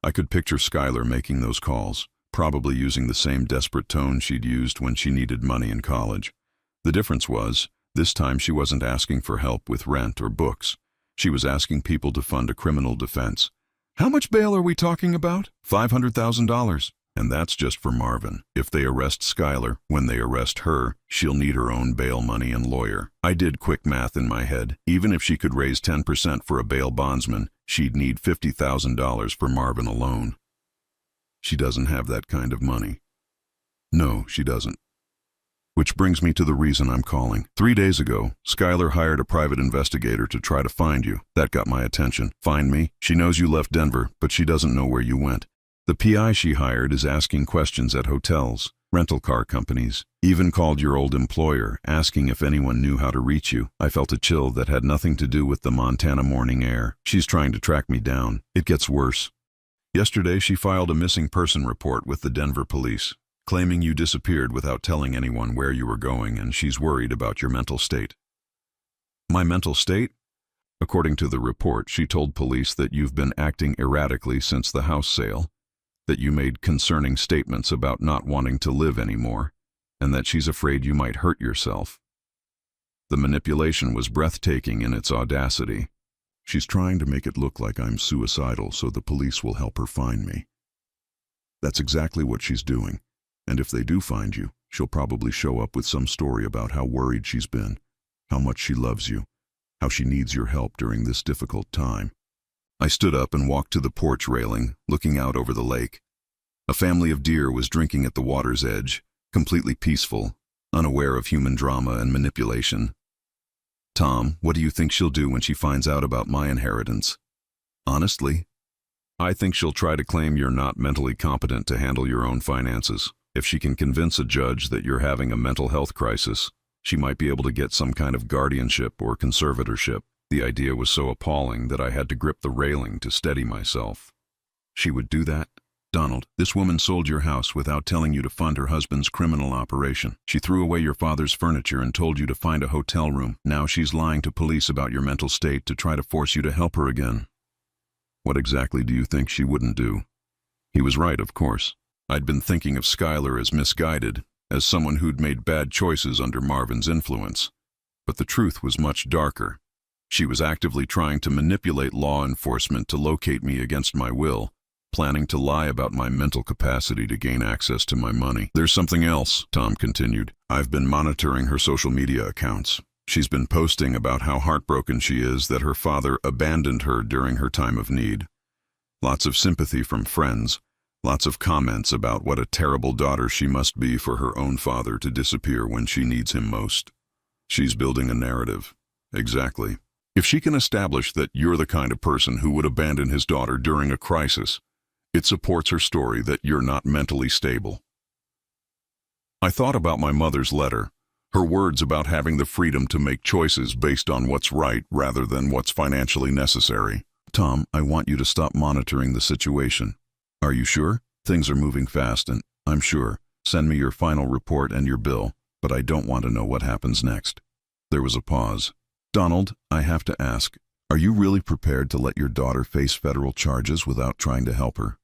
I could picture Skylar making those calls, probably using the same desperate tone she'd used when she needed money in college. The difference was, this time she wasn't asking for help with rent or books. She was asking people to fund a criminal defense. "How much bail are we talking about?" $500,000. And that's just for Marvin. If they arrest Skylar, when they arrest her, she'll need her own bail money and lawyer. I did quick math in my head. Even if she could raise 10% for a bail bondsman, she'd need $50,000 for Marvin alone. She doesn't have that kind of money. No, she doesn't. Which brings me to the reason I'm calling. 3 days ago, Skylar hired a private investigator to try to find you. That got my attention. Find me? She knows you left Denver, but she doesn't know where you went. The PI she hired is asking questions at hotels, rental car companies, even called your old employer, asking if anyone knew how to reach you. I felt a chill that had nothing to do with the Montana morning air. She's trying to track me down. It gets worse. Yesterday, she filed a missing person report with the Denver police, claiming you disappeared without telling anyone where you were going, and she's worried about your mental state. My mental state? According to the report, she told police that you've been acting erratically since the house sale, that you made concerning statements about not wanting to live anymore, and that she's afraid you might hurt yourself. The manipulation was breathtaking in its audacity. She's trying to make it look like I'm suicidal so the police will help her find me. That's exactly what she's doing. And if they do find you, she'll probably show up with some story about how worried she's been, how much she loves you, how she needs your help during this difficult time. I stood up and walked to the porch railing, looking out over the lake. A family of deer was drinking at the water's edge, completely peaceful, unaware of human drama and manipulation. Tom, what do you think she'll do when she finds out about my inheritance? Honestly, I think she'll try to claim you're not mentally competent to handle your own finances. If she can convince a judge that you're having a mental health crisis, she might be able to get some kind of guardianship or conservatorship. The idea was so appalling that I had to grip the railing to steady myself. She would do that? Donald, this woman sold your house without telling you to fund her husband's criminal operation. She threw away your father's furniture and told you to find a hotel room. Now she's lying to police about your mental state to try to force you to help her again. What exactly do you think she wouldn't do? He was right, of course. I'd been thinking of Skylar as misguided, as someone who'd made bad choices under Marvin's influence. But the truth was much darker. She was actively trying to manipulate law enforcement to locate me against my will, planning to lie about my mental capacity to gain access to my money. There's something else, Tom continued. I've been monitoring her social media accounts. She's been posting about how heartbroken she is that her father abandoned her during her time of need. Lots of sympathy from friends, lots of comments about what a terrible daughter she must be for her own father to disappear when she needs him most. She's building a narrative. Exactly. If she can establish that you're the kind of person who would abandon his daughter during a crisis, it supports her story that you're not mentally stable. I thought about my mother's letter, her words about having the freedom to make choices based on what's right rather than what's financially necessary. Tom, I want you to stop monitoring the situation. Are you sure? Things are moving fast and, I'm sure, send me your final report and your bill, but I don't want to know what happens next. There was a pause. Donald, I have to ask, are you really prepared to let your daughter face federal charges without trying to help her?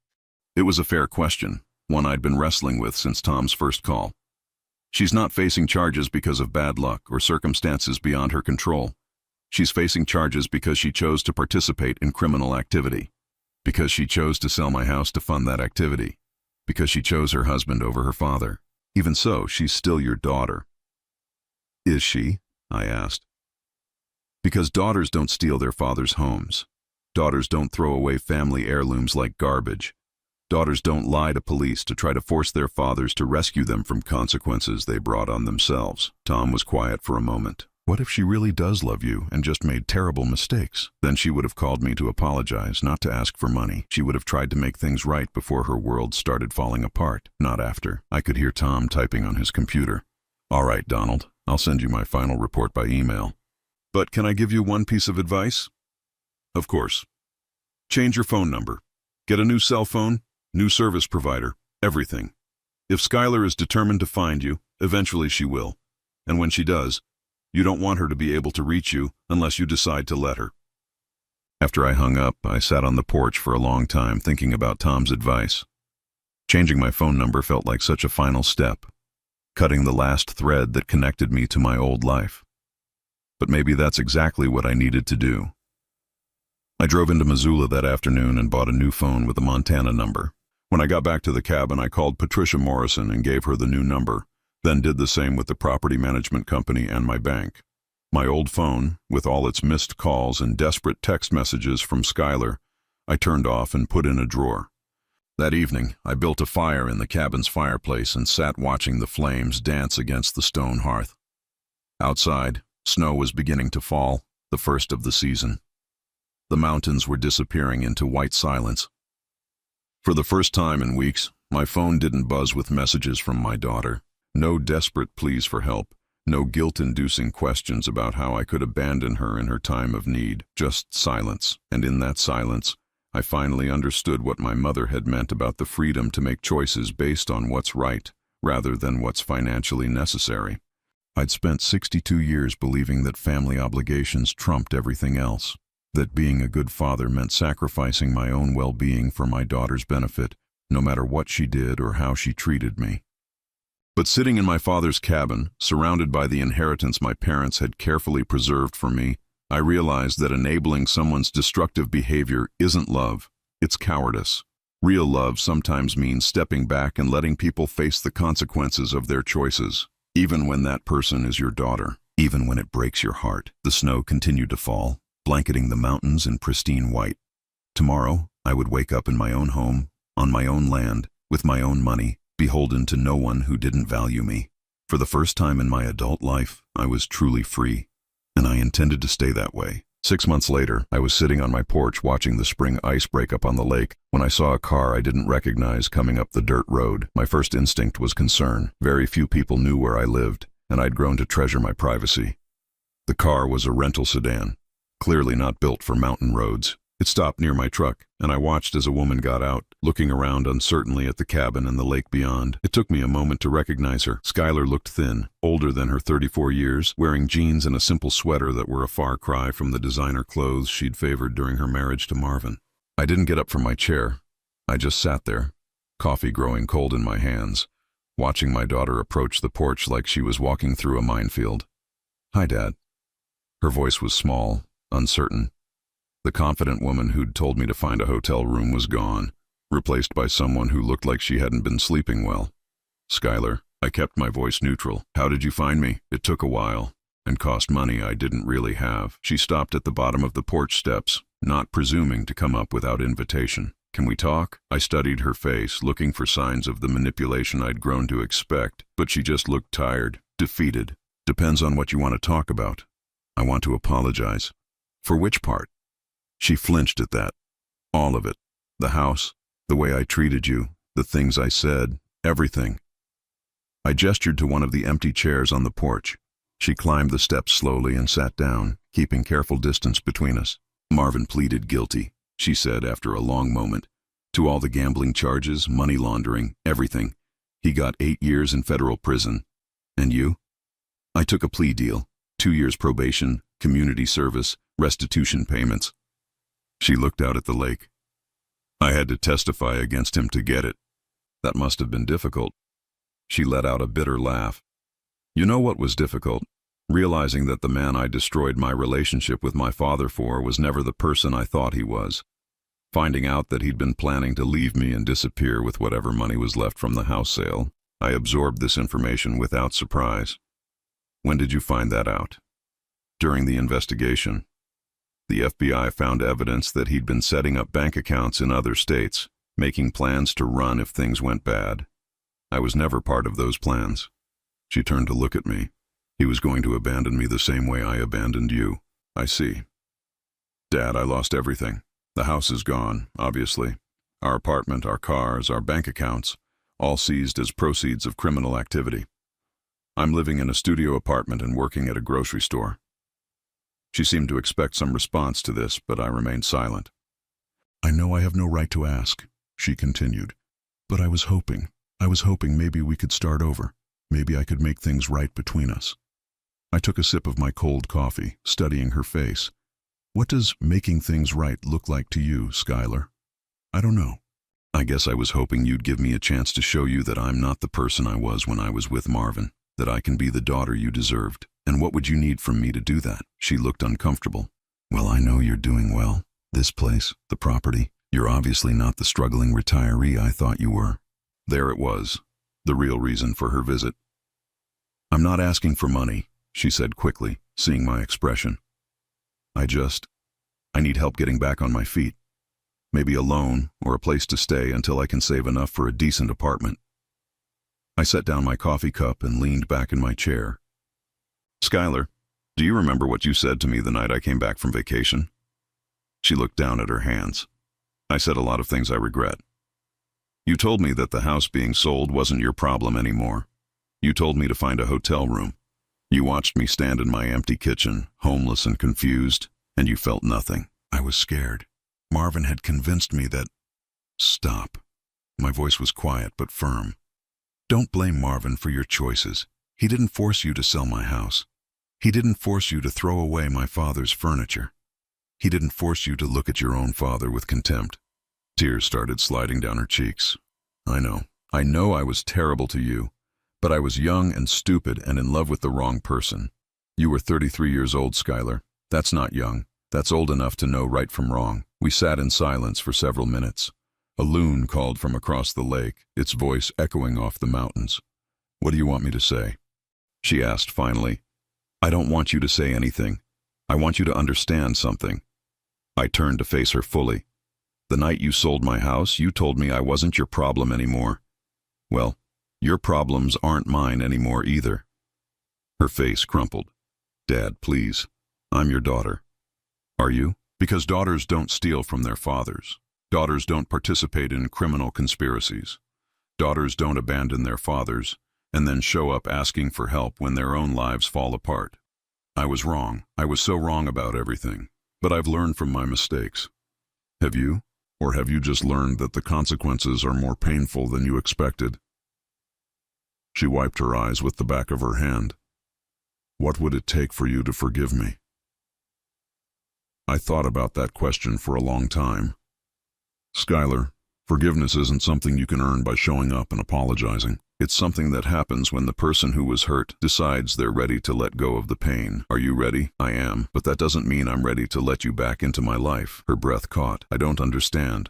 It was a fair question, one I'd been wrestling with since Tom's first call. She's not facing charges because of bad luck or circumstances beyond her control. She's facing charges because she chose to participate in criminal activity, because she chose to sell my house to fund that activity, because she chose her husband over her father. Even so, she's still your daughter. Is she? I asked. Because daughters don't steal their father's homes. Daughters don't throw away family heirlooms like garbage. Daughters don't lie to police to try to force their fathers to rescue them from consequences they brought on themselves. Tom was quiet for a moment. What if she really does love you and just made terrible mistakes? Then she would have called me to apologize, not to ask for money. She would have tried to make things right before her world started falling apart, not after. I could hear Tom typing on his computer. All right, Donald, I'll send you my final report by email. But can I give you one piece of advice? Of course. Change your phone number. Get a new cell phone, new service provider, everything. If Skylar is determined to find you, eventually she will. And when she does, you don't want her to be able to reach you unless you decide to let her. After I hung up, I sat on the porch for a long time thinking about Tom's advice. Changing my phone number felt like such a final step, cutting the last thread that connected me to my old life. But maybe that's exactly what I needed to do. I drove into Missoula that afternoon and bought a new phone with a Montana number. When I got back to the cabin, I called Patricia Morrison and gave her the new number, then did the same with the property management company and my bank. My old phone, with all its missed calls and desperate text messages from Skylar, I turned off and put in a drawer. That evening, I built a fire in the cabin's fireplace and sat watching the flames dance against the stone hearth. Outside, snow was beginning to fall, the first of the season. The mountains were disappearing into white silence. For the first time in weeks, my phone didn't buzz with messages from my daughter. No desperate pleas for help, no guilt-inducing questions about how I could abandon her in her time of need, just silence. And in that silence, I finally understood what my mother had meant about the freedom to make choices based on what's right, rather than what's financially necessary. I'd spent 62 years believing that family obligations trumped everything else, that being a good father meant sacrificing my own well-being for my daughter's benefit, no matter what she did or how she treated me. But sitting in my father's cabin, surrounded by the inheritance my parents had carefully preserved for me, I realized that enabling someone's destructive behavior isn't love, it's cowardice. Real love sometimes means stepping back and letting people face the consequences of their choices, even when that person is your daughter, even when it breaks your heart. The snow continued to fall, blanketing the mountains in pristine white. Tomorrow, I would wake up in my own home, on my own land, with my own money, beholden to no one who didn't value me. For the first time in my adult life, I was truly free, and I intended to stay that way. 6 months later, I was sitting on my porch watching the spring ice break up on the lake when I saw a car I didn't recognize coming up the dirt road. My first instinct was concern. Very few people knew where I lived, and I'd grown to treasure my privacy. The car was a rental sedan, clearly not built for mountain roads. It stopped near my truck, and I watched as a woman got out, looking around uncertainly at the cabin and the lake beyond. It took me a moment to recognize her. Skylar looked thin, older than her 34 years, wearing jeans and a simple sweater that were a far cry from the designer clothes she'd favored during her marriage to Marvin. I didn't get up from my chair. I just sat there, coffee growing cold in my hands, watching my daughter approach the porch like she was walking through a minefield. "Hi, Dad." Her voice was small, uncertain. The confident woman who'd told me to find a hotel room was gone, replaced by someone who looked like she hadn't been sleeping well. "Skylar," I kept my voice neutral. "How did you find me?" "It took a while, and cost money I didn't really have." She stopped at the bottom of the porch steps, not presuming to come up without invitation. Can we talk? I studied her face, looking for signs of the manipulation I'd grown to expect, but she just looked tired, defeated. Depends on what you want to talk about. I want to apologize. For which part? She flinched at that. All of it. The house, the way I treated you, the things I said, everything. I gestured to one of the empty chairs on the porch. She climbed the steps slowly and sat down, keeping careful distance between us. Marvin pleaded guilty, she said after a long moment, to all the gambling charges, money laundering, everything. He got 8 years in federal prison. And you? I took a plea deal, 2 years probation, community service, restitution payments. She looked out at the lake. I had to testify against him to get it. That must have been difficult. She let out a bitter laugh. You know what was difficult? Realizing that the man I destroyed my relationship with my father for was never the person I thought he was. Finding out that he'd been planning to leave me and disappear with whatever money was left from the house sale, I absorbed this information without surprise. When did you find that out? During the investigation. The FBI found evidence that he'd been setting up bank accounts in other states, making plans to run if things went bad. I was never part of those plans. She turned to look at me. He was going to abandon me the same way I abandoned you. I see. Dad, I lost everything. The house is gone, obviously. Our apartment, our cars, our bank accounts, all seized as proceeds of criminal activity. I'm living in a studio apartment and working at a grocery store. She seemed to expect some response to this, but I remained silent. I know I have no right to ask, she continued, but I was hoping maybe we could start over. Maybe I could make things right between us. I took a sip of my cold coffee, studying her face. What does making things right look like to you, Skylar? I don't know. I guess I was hoping you'd give me a chance to show you that I'm not the person I was when I was with Marvin, that I can be the daughter you deserved. And what would you need from me to do that? She looked uncomfortable. Well, I know you're doing well. This place, the property. You're obviously not the struggling retiree I thought you were. There it was, the real reason for her visit. I'm not asking for money, she said quickly, seeing my expression. I need help getting back on my feet. Maybe a loan or a place to stay until I can save enough for a decent apartment. I set down my coffee cup and leaned back in my chair. Skylar, do you remember what you said to me the night I came back from vacation? She looked down at her hands. I said a lot of things I regret. You told me that the house being sold wasn't your problem anymore. You told me to find a hotel room. You watched me stand in my empty kitchen, homeless and confused, and you felt nothing. I was scared. Marvin had convinced me that... Stop. My voice was quiet but firm. Don't blame Marvin for your choices. He didn't force you to sell my house. He didn't force you to throw away my father's furniture. He didn't force you to look at your own father with contempt. Tears started sliding down her cheeks. I know I was terrible to you, but I was young and stupid and in love with the wrong person. You were 33 years old, Skylar. That's not young. That's old enough to know right from wrong. We sat in silence for several minutes. A loon called from across the lake, its voice echoing off the mountains. What do you want me to say? She asked finally. I don't want you to say anything. I want you to understand something. I turned to face her fully. The night you sold my house, you told me I wasn't your problem anymore. Well, your problems aren't mine anymore either. Her face crumpled. Dad, please. I'm your daughter. Are you? Because daughters don't steal from their fathers. Daughters don't participate in criminal conspiracies. Daughters don't abandon their fathers and then show up asking for help when their own lives fall apart. I was wrong. I was so wrong about everything. But I've learned from my mistakes. Have you? Or have you just learned that the consequences are more painful than you expected? She wiped her eyes with the back of her hand. What would it take for you to forgive me? I thought about that question for a long time. Skylar, forgiveness isn't something you can earn by showing up and apologizing. It's something that happens when the person who was hurt decides they're ready to let go of the pain. Are you ready? I am, but that doesn't mean I'm ready to let you back into my life. Her breath caught. I don't understand.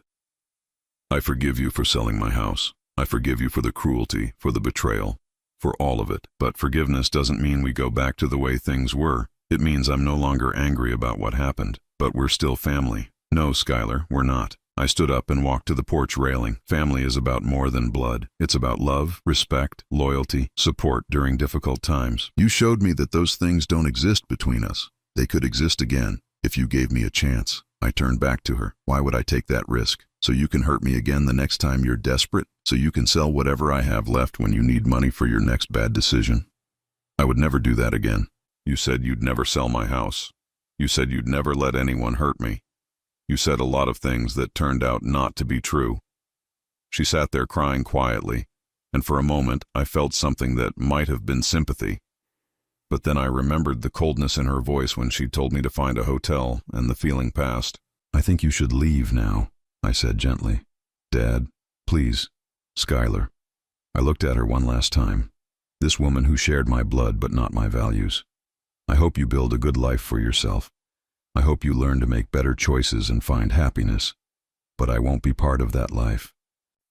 I forgive you for selling my house. I forgive you for the cruelty, for the betrayal, for all of it. But forgiveness doesn't mean we go back to the way things were. It means I'm no longer angry about what happened, but we're still family. No, Skylar, we're not. I stood up and walked to the porch railing. Family is about more than blood. It's about love, respect, loyalty, support during difficult times. You showed me that those things don't exist between us. They could exist again if you gave me a chance. I turned back to her. Why would I take that risk? So you can hurt me again the next time you're desperate? So you can sell whatever I have left when you need money for your next bad decision? I would never do that again. You said you'd never sell my house. You said you'd never let anyone hurt me. You said a lot of things that turned out not to be true. She sat there crying quietly, and for a moment I felt something that might have been sympathy. But then I remembered the coldness in her voice when she told me to find a hotel, and the feeling passed. I think you should leave now, I said gently. Dad, please. Skylar. I looked at her one last time. This woman who shared my blood but not my values. I hope you build a good life for yourself. I hope you learn to make better choices and find happiness. But I won't be part of that life.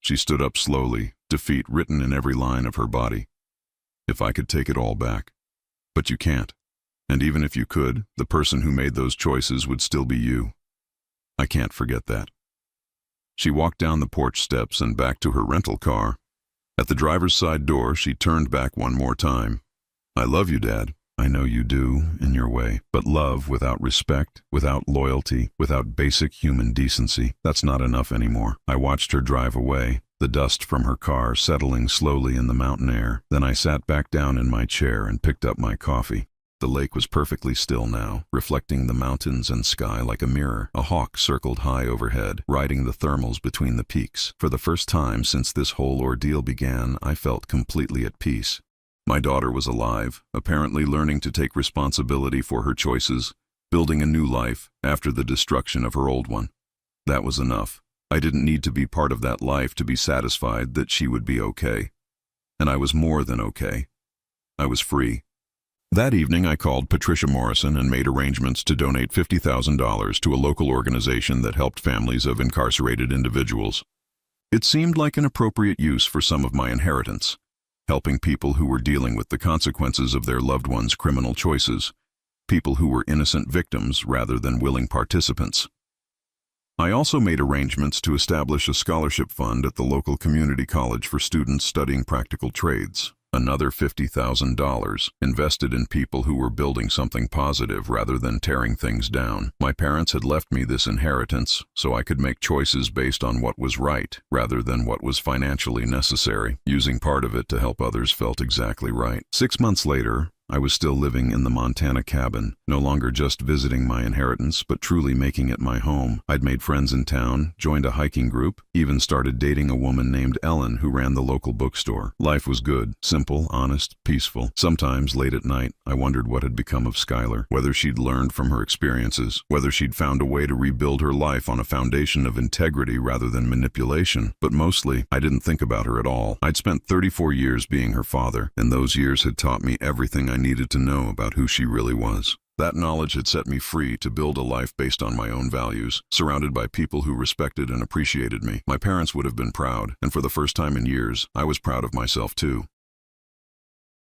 She stood up slowly, defeat written in every line of her body. If I could take it all back. But you can't. And even if you could, the person who made those choices would still be you. I can't forget that. She walked down the porch steps and back to her rental car. At the driver's side door, she turned back one more time. I love you, Dad. I know you do, in your way. But love without respect, without loyalty, without basic human decency, that's not enough anymore. I watched her drive away, the dust from her car settling slowly in the mountain air. Then I sat back down in my chair and picked up my coffee. The lake was perfectly still now, reflecting the mountains and sky like a mirror. A hawk circled high overhead, riding the thermals between the peaks. For the first time since this whole ordeal began, I felt completely at peace. My daughter was alive, apparently learning to take responsibility for her choices, building a new life after the destruction of her old one. That was enough. I didn't need to be part of that life to be satisfied that she would be okay. And I was more than okay. I was free. That evening I called Patricia Morrison and made arrangements to donate $50,000 to a local organization that helped families of incarcerated individuals. It seemed like an appropriate use for some of my inheritance, helping people who were dealing with the consequences of their loved ones' criminal choices, people who were innocent victims rather than willing participants. I also made arrangements to establish a scholarship fund at the local community college for students studying practical trades. Another $50,000 invested in people who were building something positive rather than tearing things down. My parents had left me this inheritance so I could make choices based on what was right rather than what was financially necessary. Using part of it to help others felt exactly right. 6 months later, I was still living in the Montana cabin, no longer just visiting my inheritance, but truly making it my home. I'd made friends in town, joined a hiking group, even started dating a woman named Ellen who ran the local bookstore. Life was good, simple, honest, peaceful. Sometimes, late at night, I wondered what had become of Skylar, whether she'd learned from her experiences, whether she'd found a way to rebuild her life on a foundation of integrity rather than manipulation. But mostly, I didn't think about her at all. I'd spent 34 years being her father, and those years had taught me everything I needed to know about who she really was. That knowledge had set me free to build a life based on my own values, surrounded by people who respected and appreciated me. My parents would have been proud, and for the first time in years, I was proud of myself too.